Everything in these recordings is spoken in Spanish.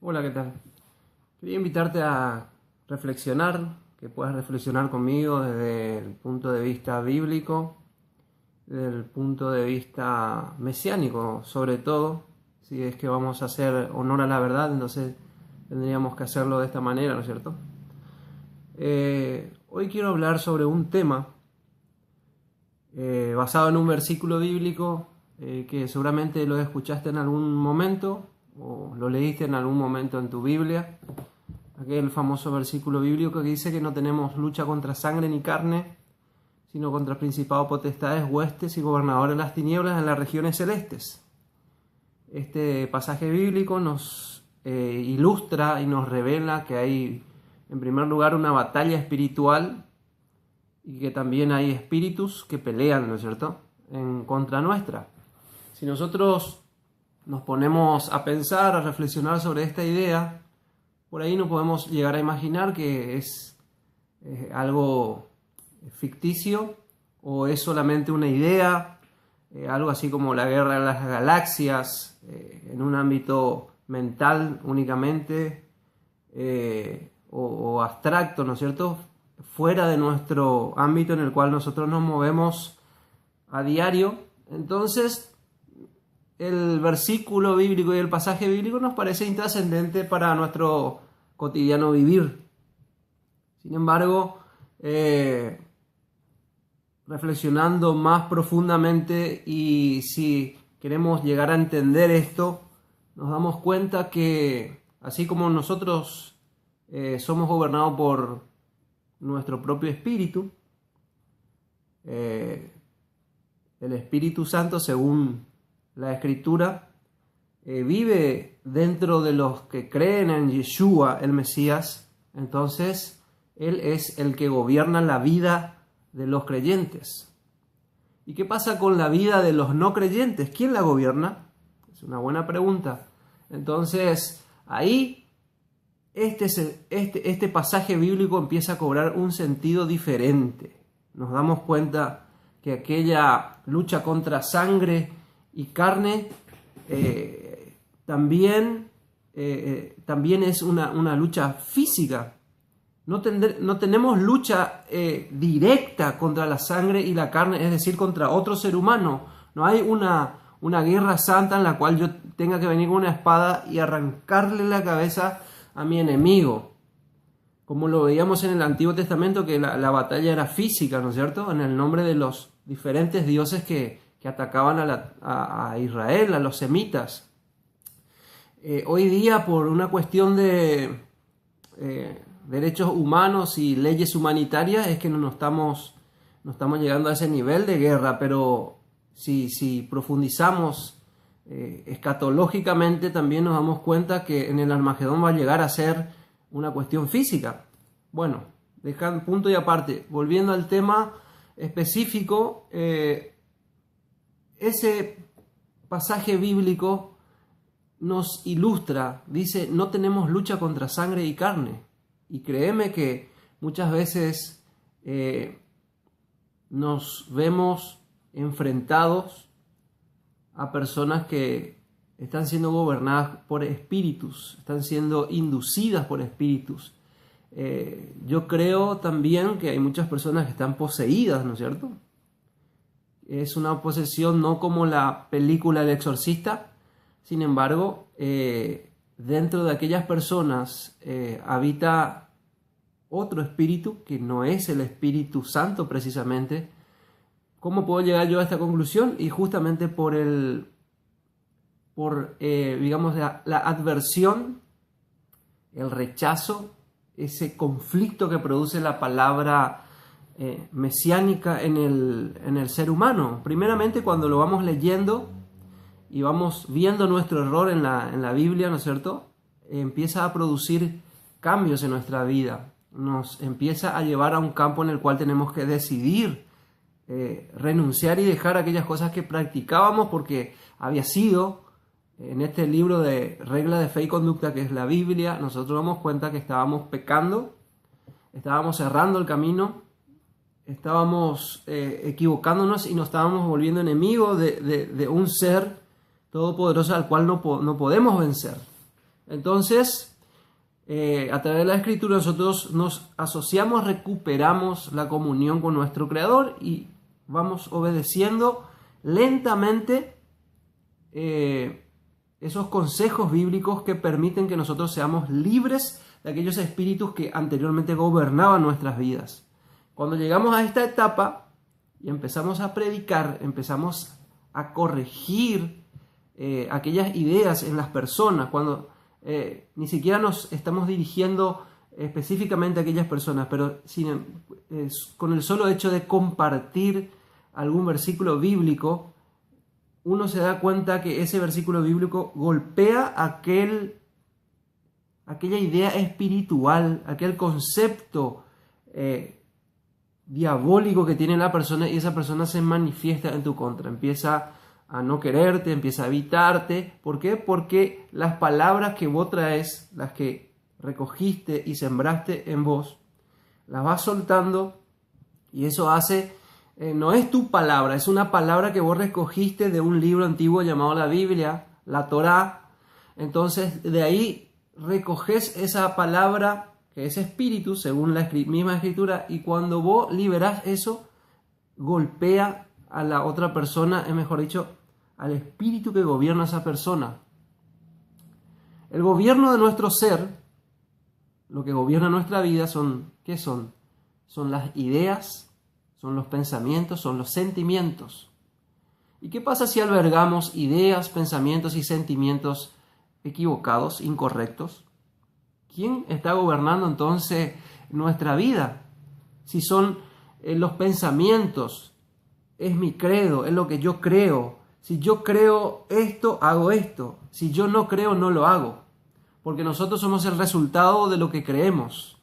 Hola, ¿qué tal? Quería invitarte a reflexionar, que puedas reflexionar conmigo desde el punto de vista bíblico, desde el punto de vista mesiánico, sobre todo. Si es que vamos a hacer honor a la verdad, entonces tendríamos que hacerlo de esta manera, ¿no es cierto? Hoy quiero hablar sobre un tema basado en un versículo bíblico que seguramente lo escuchaste en algún momento o lo leíste en algún momento en tu Biblia. Aquel famoso versículo bíblico que dice que no tenemos lucha contra sangre ni carne, sino contra principados, potestades, huestes y gobernadores de las tinieblas en las regiones celestes. Este pasaje bíblico nos ilustra y nos revela que hay, en primer lugar, una batalla espiritual y que también hay espíritus que pelean, ¿no es cierto?, en contra nuestra. Si nosotros nos ponemos a pensar, a reflexionar sobre esta idea, por ahí no podemos llegar a imaginar que es algo ficticio o es solamente una idea, algo así como la guerra de las galaxias, en un ámbito mental únicamente, o abstracto, ¿no es cierto?, fuera de nuestro ámbito en el cual nosotros nos movemos a diario. Entonces, el versículo bíblico y el pasaje bíblico nos parece intrascendente para nuestro cotidiano vivir. Sin embargo, reflexionando más profundamente y si queremos llegar a entender esto, nos damos cuenta que así como nosotros somos gobernados por nuestro propio espíritu, el Espíritu Santo, según la Escritura, vive dentro de los que creen en Yeshua, el Mesías. Entonces, Él es el que gobierna la vida de los creyentes. ¿Y qué pasa con la vida de los no creyentes? ¿Quién la gobierna? Es una buena pregunta. Entonces, ahí este pasaje bíblico empieza a cobrar un sentido diferente. Nos damos cuenta que aquella lucha contra sangre y carne también es una lucha física. No tenemos lucha directa contra la sangre y la carne, es decir, contra otro ser humano. No hay una guerra santa en la cual yo tenga que venir con una espada y arrancarle la cabeza a mi enemigo. Como lo veíamos en el Antiguo Testamento, que la batalla era física, ¿no es cierto?, en el nombre de los diferentes dioses que atacaban a Israel, a los semitas. Hoy día, por una cuestión de derechos humanos y leyes humanitarias, es que no estamos llegando a ese nivel de guerra, pero si profundizamos escatológicamente, también nos damos cuenta que en el Armagedón va a llegar a ser una cuestión física. Bueno, dejando punto y aparte, volviendo al tema específico, ese pasaje bíblico nos ilustra, dice, no tenemos lucha contra sangre y carne. Y créeme que muchas veces nos vemos enfrentados a personas que están siendo gobernadas por espíritus, están siendo inducidas por espíritus. Yo creo también que hay muchas personas que están poseídas, ¿no es cierto? Es una posesión no como la película El Exorcista. Sin embargo, dentro de aquellas personas habita otro espíritu que no es el Espíritu Santo precisamente. ¿Cómo puedo llegar yo a esta conclusión? Y justamente por digamos, la adversión, el rechazo, ese conflicto que produce la palabra mesiánica en el ser humano. Primeramente, cuando lo vamos leyendo y vamos viendo nuestro error en la Biblia, ¿no es cierto?, empieza a producir cambios en nuestra vida. Nos empieza a llevar a un campo en el cual tenemos que decidir renunciar y dejar aquellas cosas que practicábamos, porque había sido, en este libro de reglas de fe y conducta que es la Biblia, nosotros damos cuenta que estábamos pecando, estábamos cerrando el camino, estábamos equivocándonos y nos estábamos volviendo enemigos de un ser todopoderoso al cual no podemos vencer. Entonces, a través de la Escritura nosotros nos asociamos, recuperamos la comunión con nuestro Creador y vamos obedeciendo lentamente esos consejos bíblicos que permiten que nosotros seamos libres de aquellos espíritus que anteriormente gobernaban nuestras vidas. Cuando llegamos a esta etapa y empezamos a predicar, empezamos a corregir aquellas ideas en las personas, cuando ni siquiera nos estamos dirigiendo específicamente a aquellas personas, pero con el solo hecho de compartir algún versículo bíblico, uno se da cuenta que ese versículo bíblico golpea aquella idea espiritual, aquel concepto diabólico que tiene la persona, y esa persona se manifiesta en tu contra, empieza a no quererte, empieza a evitarte. ¿Por qué? Porque las palabras que vos traes, las que recogiste y sembraste en vos, las vas soltando, y eso hace, no es tu palabra, es una palabra que vos recogiste de un libro antiguo llamado la Biblia, la Torá. Entonces de ahí recoges esa palabra que es espíritu, según la misma Escritura, y cuando vos liberás eso, golpea a la otra persona, es mejor dicho, al espíritu que gobierna a esa persona. El gobierno de nuestro ser, lo que gobierna nuestra vida, ¿qué son? Son las ideas, son los pensamientos, son los sentimientos. ¿Y qué pasa si albergamos ideas, pensamientos y sentimientos equivocados, incorrectos? ¿Quién está gobernando entonces nuestra vida? Si son los pensamientos, es mi credo, es lo que yo creo. Si yo creo esto, hago esto. Si yo no creo, no lo hago. Porque nosotros somos el resultado de lo que creemos.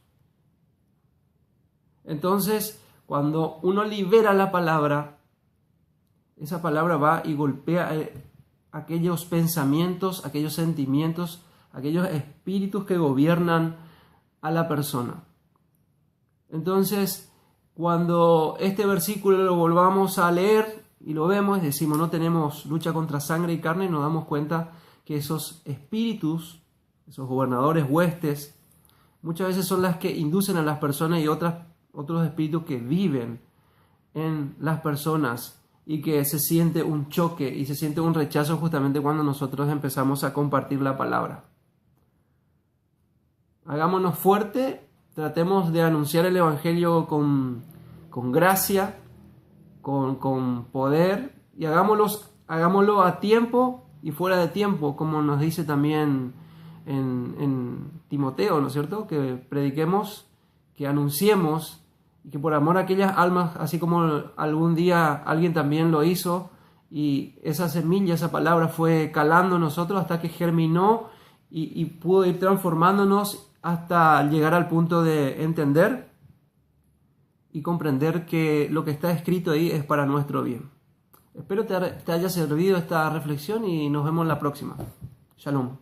Entonces, cuando uno libera la palabra, esa palabra va y golpea aquellos pensamientos, aquellos sentimientos, aquellos espíritus que gobiernan a la persona. Entonces, cuando este versículo lo volvamos a leer y lo vemos, decimos, no tenemos lucha contra sangre y carne, y nos damos cuenta que esos espíritus, esos gobernadores, huestes, muchas veces son las que inducen a las personas, y otros espíritus que viven en las personas, y que se siente un choque y se siente un rechazo justamente cuando nosotros empezamos a compartir la palabra. Hagámonos fuerte, tratemos de anunciar el Evangelio con gracia, con poder, y hagámoslo a tiempo y fuera de tiempo, como nos dice también en Timoteo, ¿no es cierto? Que prediquemos, que anunciemos, y que por amor a aquellas almas, así como algún día alguien también lo hizo, y esa semilla, esa palabra fue calando en nosotros hasta que germinó y pudo ir transformándonos hasta llegar al punto de entender y comprender que lo que está escrito ahí es para nuestro bien. Espero te haya servido esta reflexión y nos vemos la próxima. Shalom.